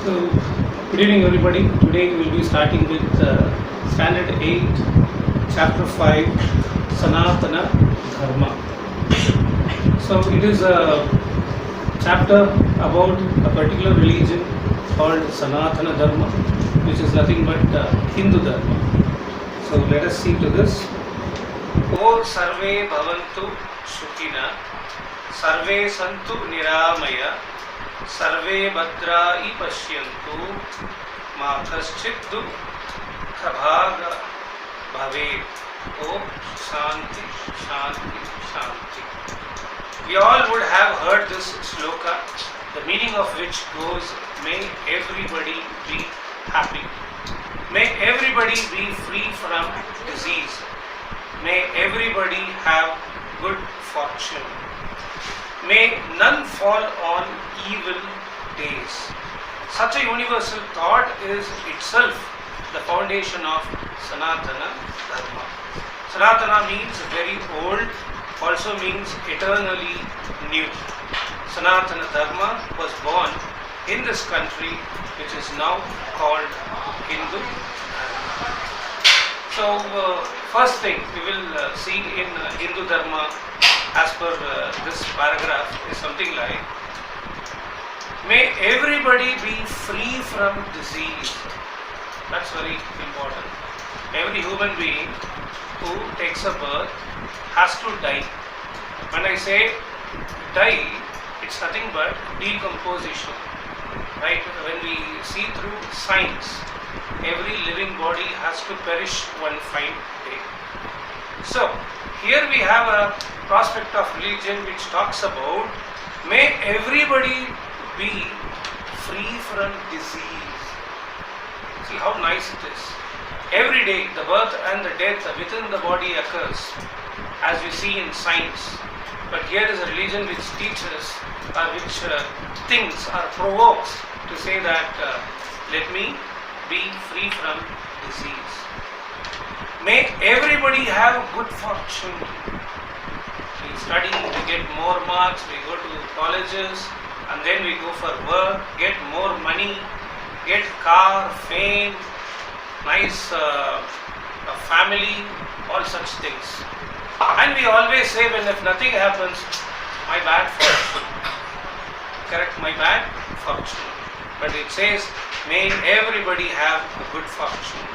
So, good evening everybody. Today we will be starting with Standard 8, Chapter 5, Sanathana Dharma. So, it is a chapter about a particular religion called Sanathana Dharma, which is nothing but Hindu Dharma. So, let us see to this. O Sarve Bhavantu Shukhina, Sarve Santu Niramaya, Sarve Bhadrai Pashyantu, Ma Kaschit Dukhabhaga Bhavet. Om Shanti, Shanti, Shanti. We all would have heard this sloka, the meaning of which goes, may everybody be happy. May everybody be free from disease. May everybody have good fortune. May none fall on evil days. Such a universal thought is itself the foundation of Sanathana Dharma. Sanatana means very old, also means eternally new. Sanathana Dharma was born in this country, which is now called Hindu. So, first thing we will see in Hindu Dharma as per this paragraph is something like, may everybody be free from disease. That's very important. Every human being who takes a birth has to die. When I say die, it's nothing but decomposition. Right? When we see through science, every living body has to perish one fine day. So, here we have a prospect of religion which talks about, may everybody be free from disease. See how nice it is. Every day the birth and the death within the body occurs, as we see in science. But here is a religion which teaches, which thinks or provokes to say that let me be free from disease. May everybody have good fortune. We study, we get more marks, we go to colleges, and then we go for work, get more money, get car, fame, nice family, all such things. And we always say, when if nothing happens, my bad fortune. Correct, my bad fortune. But it says, may everybody have a good fortune.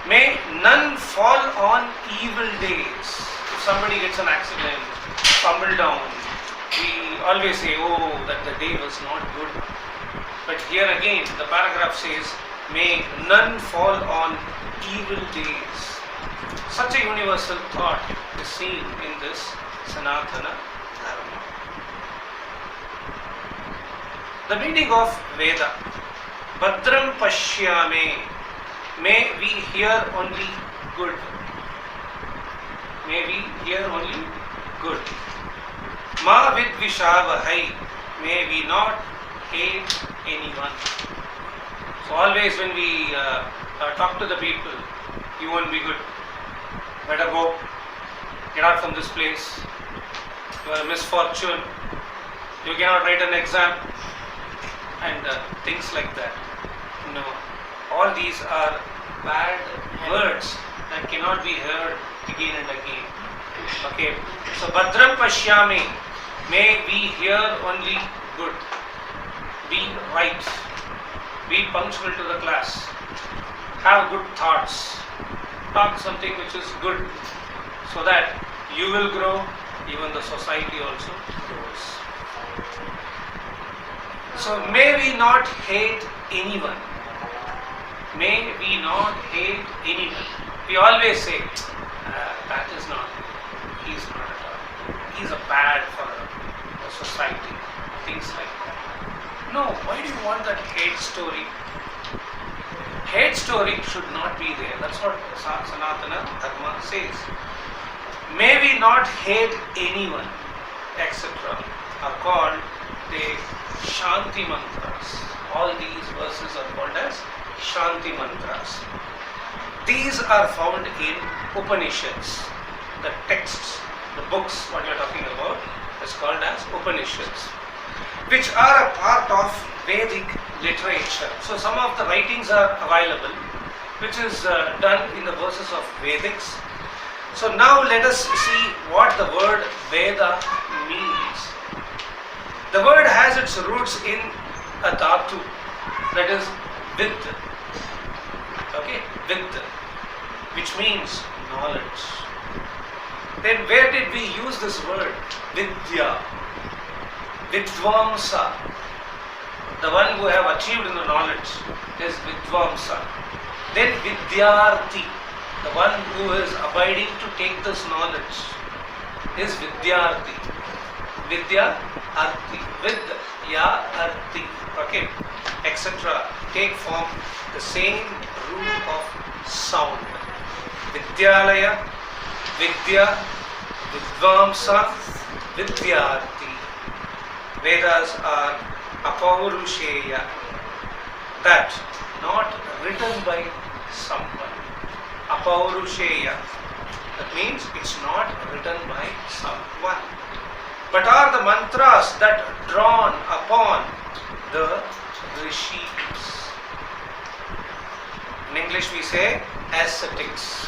May none fall on evil days. If somebody gets an accident, tumble down, we always say, oh, that the day was not good. But here again, the paragraph says, may none fall on evil days. Such a universal thought is seen in this Sanathana Dharma. The meaning of Veda, Bhadram Pashyame, may we hear only good. May we hear only good. Ma Vidvishavahai, may we not hate anyone. So always when we talk to the people, you won't be good. Better go. Get out from this place. You are a misfortune. You cannot write an exam. And things like that. No. All these are bad words that cannot be heard again and again. Okay. So Bhadram Pashyami, may we hear only good. Be right. Be punctual to the class. Have good thoughts. Talk something which is good, so that you will grow, even the society also grows. So may we not hate anyone. May we not hate anyone. We always say, that is not, he's not at all. He's a bad for the society. Things like that. No, why do you want that hate story? Hate story should not be there. That's what Sanatana Dharma says. May we not hate anyone, etc. are called the Shanti mantras. All these verses are called as Shanti mantras. These are found in Upanishads. The texts, the books, what you are talking about, is called as Upanishads, which are a part of Vedic literature. So some of the writings are available, which is done in the verses of Vedics. So now let us see what the word Veda means. The word has its roots in a dhatu, that is vid, okay, vid, which means knowledge. Then where did we use this word? Vidya, Vidvamsa. The one who have achieved in the knowledge is Vidvamsa. Then Vidyarthi, the one who is abiding to take this knowledge is Vidyarthi. Vidya Arthi, Vidya Arthi, okay, etc. take form the same root of sound. Vidyalaya, Vidya, Vidvamsa, Vidyarthi. Vedas are Apaurusheya, that not written by someone. Apaurusheya, that means it's not written by someone, but are the mantras that drawn upon the rishis. In English we say ascetics.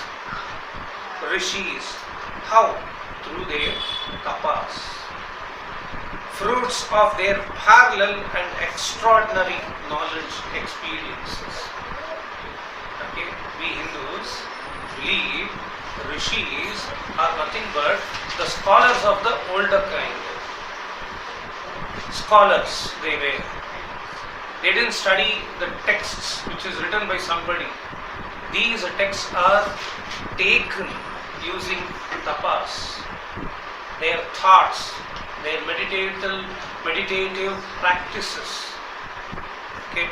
Rishis. How? Through their tapas. Fruits of their parallel and extraordinary knowledge experiences. Okay, we Hindus believe rishis are nothing but the scholars of the older kind. Scholars they were. They didn't study the texts which is written by somebody. These texts are taken using tapas, their thoughts, their meditative practices. Okay.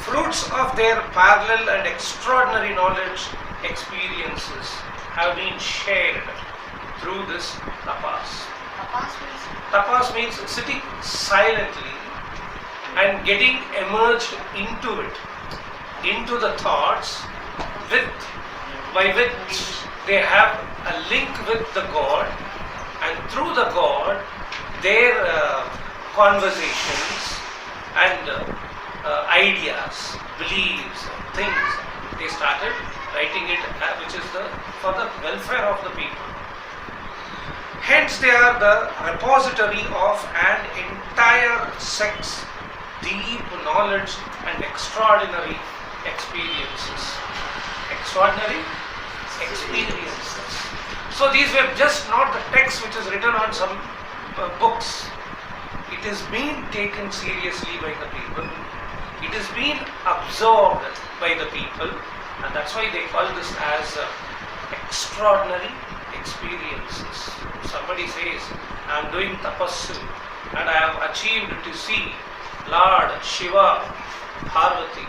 Fruits of their parallel and extraordinary knowledge experiences have been shared through this tapas. Tapas means sitting silently and getting immersed into it, into the thoughts, by which they have a link with the God, and through the God their conversations and ideas, beliefs, things, they started writing it, which is for the welfare of the people. Hence they are the repository of an entire sect's deep knowledge and extraordinary experiences. Extraordinary experiences. So these were just not the text which is written on some books. It is being taken seriously by the people. It is being absorbed by the people, and that's why they call this as extraordinary experiences. Somebody says, I am doing tapassu and I have achieved to see Lord Shiva, Parvati,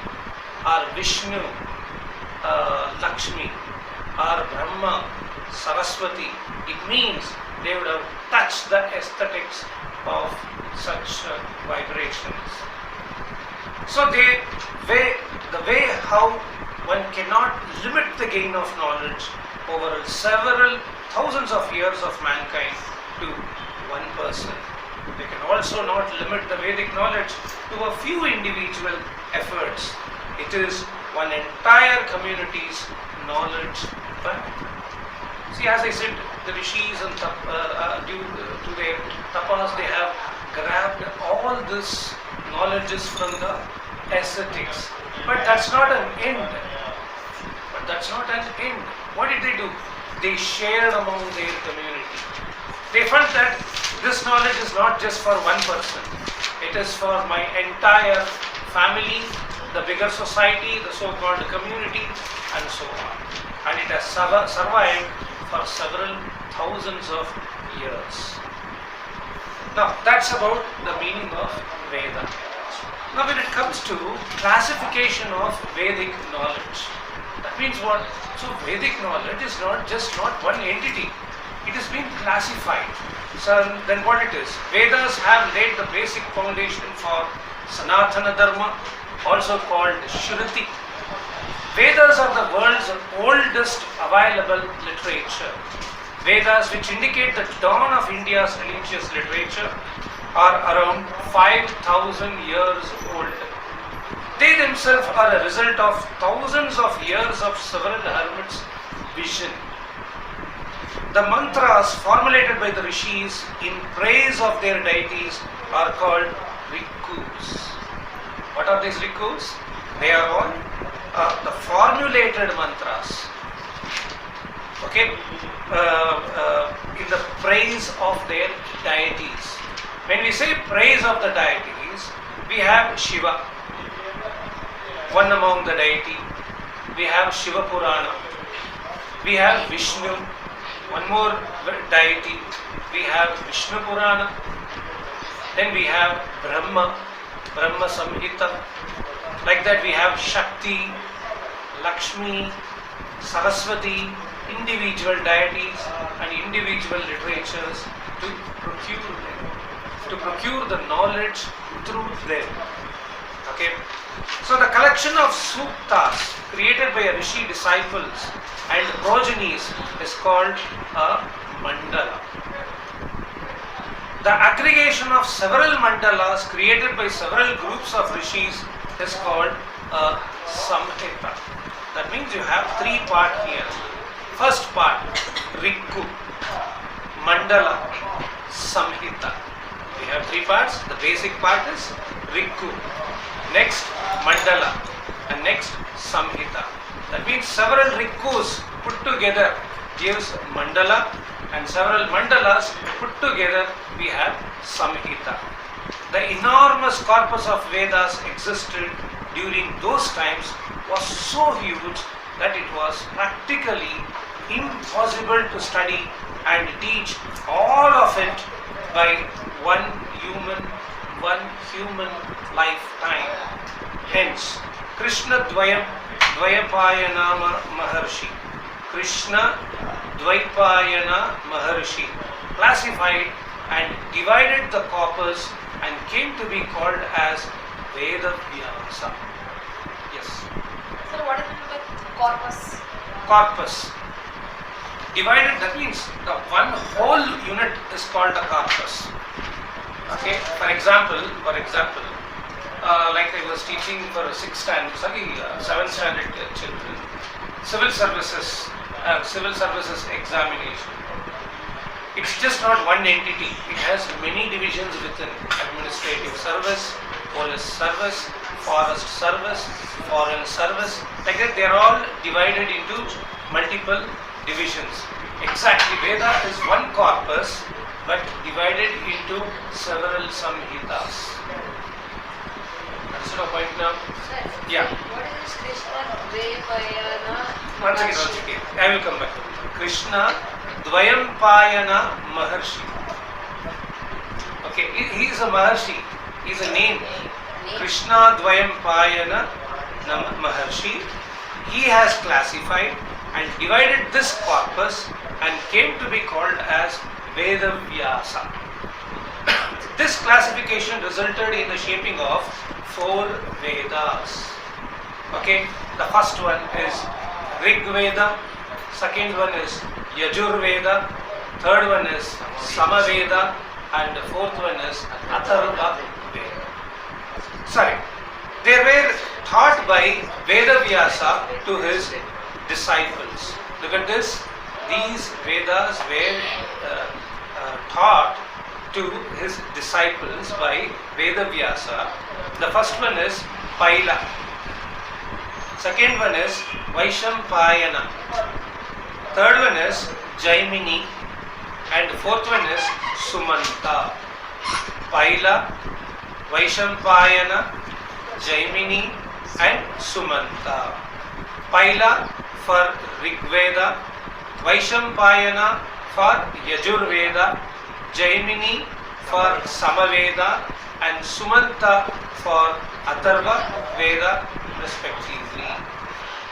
or Vishnu, Lakshmi, or Brahma, Saraswati. It means they would have touched the aesthetics of such vibrations. So the way how one cannot limit the gain of knowledge over several thousands of years of mankind to one person. They can also not limit the Vedic knowledge to a few individual efforts. It is one entire community's knowledge. See, as I said, the rishis and due to their tapas, they have grabbed all this knowledges from the ascetics. But that's not an end. What did they do? They shared among their community. They felt that this knowledge is not just for one person. It is for my entire family, the bigger society, the so-called community, and so on. And it has survived for several thousands of years. Now, that's about the meaning of Veda. Now, when it comes to classification of Vedic knowledge, that means what? So, Vedic knowledge is not one entity. It is being classified. So, then what it is? Vedas have laid the basic foundation for Sanathana Dharma, also called Shruti. Vedas are the world's oldest available literature. Vedas, which indicate the dawn of India's religious literature, are around 5,000 years old. They themselves are a result of thousands of years of several hermits' vision. The mantras formulated by the rishis in praise of their deities are called Recus. What are these Recus? They are all the formulated mantras. Okay, in the praise of their deities. When we say praise of the deities, we have Shiva, one among the deity. We have Shiva Purana. We have Vishnu, one more deity. We have Vishnu Purana. Then we have Brahma, Brahma Samhita. Like that we have Shakti, Lakshmi, Saraswati, individual deities and individual literatures to procure the knowledge through them. Okay. So the collection of suktas created by a rishi disciples and progenies is called a mandala. The aggregation of several mandalas created by several groups of rishis is called a samhita. That means you have three parts here. First part, Riku, Mandala, Samhita. We have three parts. The basic part is Riku. Next, Mandala. And next, Samhita. That means several Rikus put together gives Mandala, and several Mandalas put together we have Samhita. The enormous corpus of Vedas existed during those times was so huge that it was practically impossible to study and teach all of it by one human lifetime. Hence, Krishna Dvayapayana Maharshi, Krishna Dvaipayana Maharshi classified and divided the corpus and came to be called as Veda Vyasa. Yes. So what is it with corpus? Corpus. Divided, that means the one whole unit is called a corpus. Okay. For example, like I was teaching for 7th standard children, civil services examination. It's just not one entity. It has many divisions within: administrative service, police service, forest service, foreign service. Like that, they are all divided into multiple divisions. Exactly, Veda is one corpus, but divided into several samhitas. Understood the point now? Yeah. What is this Krishna Dvaipayana? Once again. I will come back. Krishna Dvayampayana Maharshi. Okay, he is a Maharshi. He is a name. Krishna Dvayampayana Maharshi. He has classified and divided this corpus and came to be called as Veda Vyasa. This classification resulted in the shaping of 4 Vedas. Okay, the first one is Rig Veda, second one is Yajur Veda, third one is Samaveda, and the fourth one is Atharva Veda. Sorry, they were taught by Veda Vyasa to his disciples. Look at this. These Vedas were taught to his disciples by Veda Vyasa. The first one is Paila. Second one is Vaishampayana. Third one is Jaimini. And the fourth one is Sumanta. Paila, Vaishampayana, Jaimini and Sumanta. Paila for Rigveda, Vaishampayana for Yajurveda, Jaimini for Samaveda and Sumanta for Atharva Veda respectively.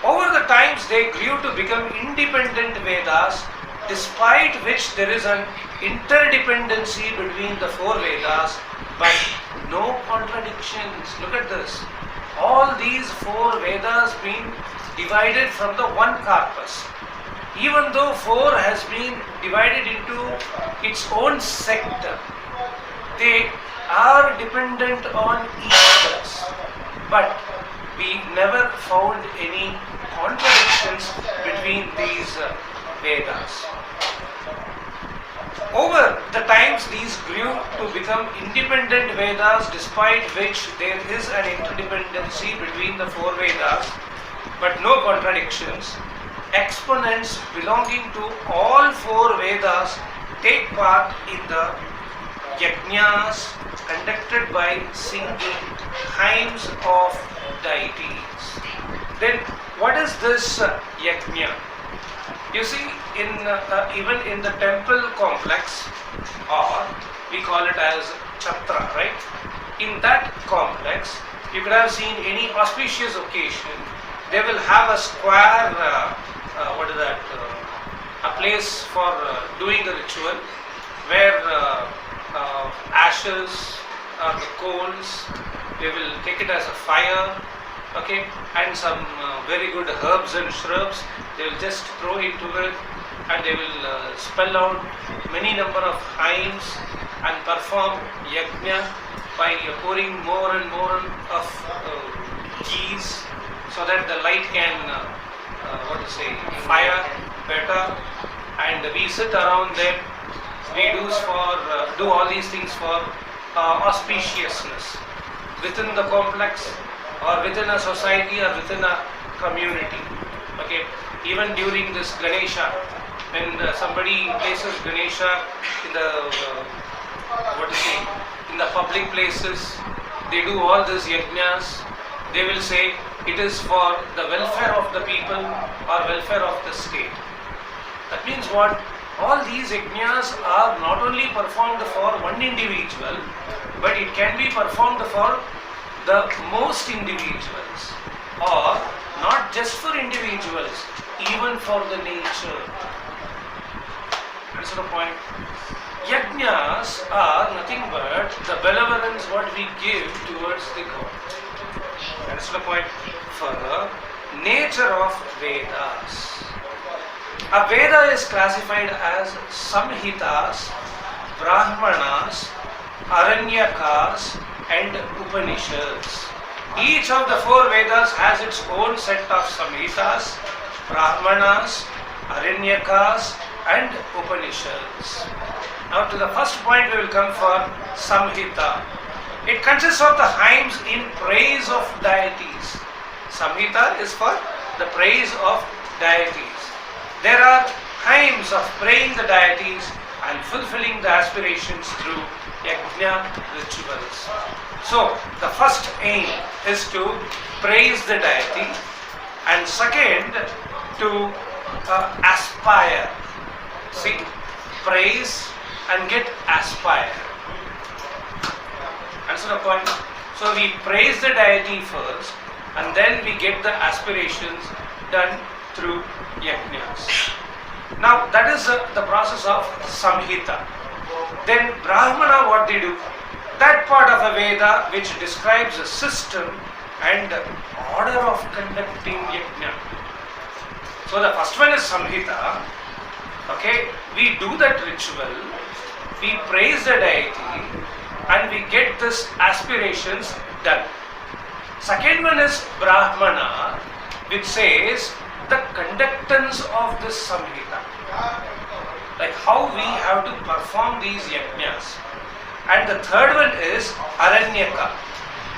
Over the times they grew to become independent Vedas, despite which there is an interdependency between the 4 Vedas, but no contradictions. Look at this. All these 4 Vedas being divided from the one corpus. Even though 4 has been divided into its own sector, they are dependent on each other. But we never found any contradictions between these Vedas. Over the times, these grew to become independent Vedas, despite which there is an interdependency between the four Vedas, but no contradictions. Exponents belonging to all four Vedas take part in the yajnas conducted by singing hymns of deities. Then, what is this yajna? You see, even in the temple complex, or we call it as Chatra, right? In that complex, you could have seen any auspicious occasion, they will have a square, a place for doing the ritual, where ashes or the coals, they will take it as a fire, okay, and some very good herbs and shrubs, they will just throw into it, and they will spell out many number of hymns and perform yajna by pouring more and more of ghees, so that the light can fire better, and we sit around them. We do all these things for auspiciousness within the complex, or within a society, or within a community. Okay, even during this Ganesha, when somebody places Ganesha in the in the public places, they do all these yajnas. They will say it is for the welfare of the people or welfare of the state. That means what? All these yajnas are not only performed for one individual, but it can be performed for the most individuals, or not just for individuals, even for the nature. That's the point. Yajnas are nothing but the benevolence what we give towards the God. That's the point. For the nature of Vedas. A Veda is classified as Samhitas, Brahmanas, Aranyakas, and Upanishads. Each of the four Vedas has its own set of Samhitas, Brahmanas, Aranyakas, and Upanishads. Now to the first point we will come for Samhita. It consists of the hymns in praise of deities. Samhita is for the praise of deities. There are hymns of praying the deities and fulfilling the aspirations through yajna rituals. So, the first aim is to praise the deity, and second, to aspire. See, praise and get aspire. That's the point. So, we praise the deity first, and then we get the aspirations done through yajnas. Now, that is the process of Samhita. Then Brahmana, what they do? That part of a Veda which describes a system and order of conducting yajna. So the first one is Samhita. Okay, we do that ritual, we praise the deity, and we get this aspirations done. Second one is Brahmana, which says the conductance of this Samhita, like how we have to perform these yajnas. And the third one is Aranyaka,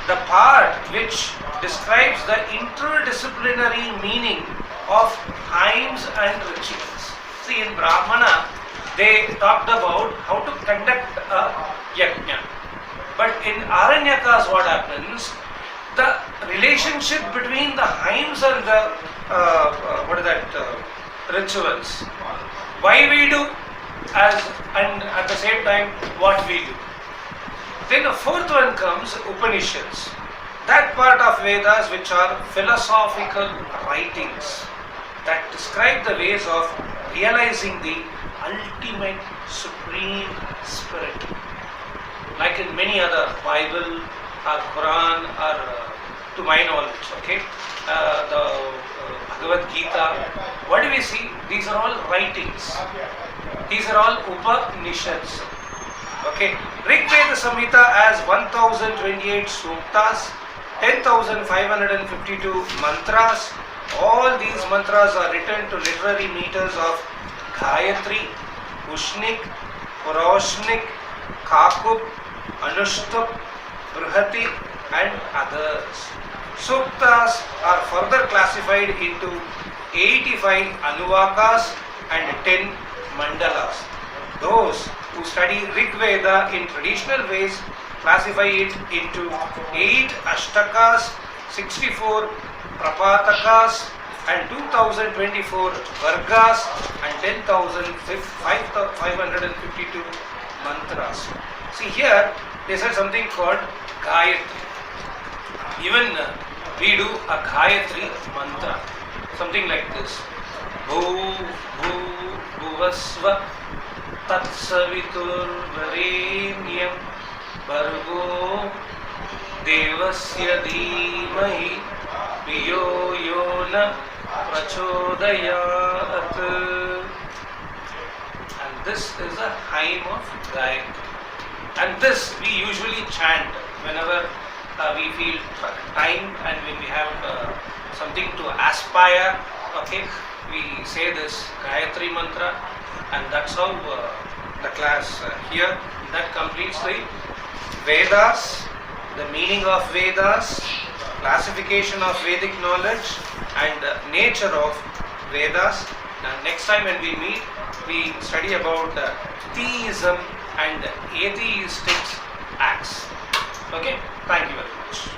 the part which describes the interdisciplinary meaning of hymns and rituals. See, in Brahmana, they talked about how to conduct a yajna. But in Aranyakas, what happens? The relationship between the hymns and the rituals. Why we do, and at the same time what we do. Then the fourth one comes Upanishads. That part of Vedas which are philosophical writings that describe the ways of realizing the ultimate supreme spirit. Like in many other Bible or Quran or to my knowledge, okay, the Bhagavad Gita, what do we see? These are all writings. These are all Upanishads. Okay, Rig Veda Samhita has 1028 suktas, 10,552 mantras. All these mantras are written to literary meters of Gayatri, Ushnik, Puroshnik, Kakub, Anushtup, Brihati and others. Suktas are further classified into 85 Anuvakas and 10 Mandalas. Those who study Rig Veda in traditional ways classify it into 8 Ashtakas, 64 Prapatakas and 2024 Vargas and 10,552 mantras. See here, they said something called Gayatri. Even we do a Gayatri mantra, something like this. Bhu Bhu Bhuvasva Tat Savitur Varenyam Bhargo Devasya Dhimahi Viyo Yona Prachodayat. And this is a hymn of Gayatri. And this we usually chant whenever we feel time and when we have something to aspire. Okay, we say this Gayatri mantra, and that's how the class here. That completes the Vedas, the meaning of Vedas, classification of Vedic knowledge, and nature of Vedas. Now, next time when we meet, we study about theism and atheistic acts. Okay, thank you very much.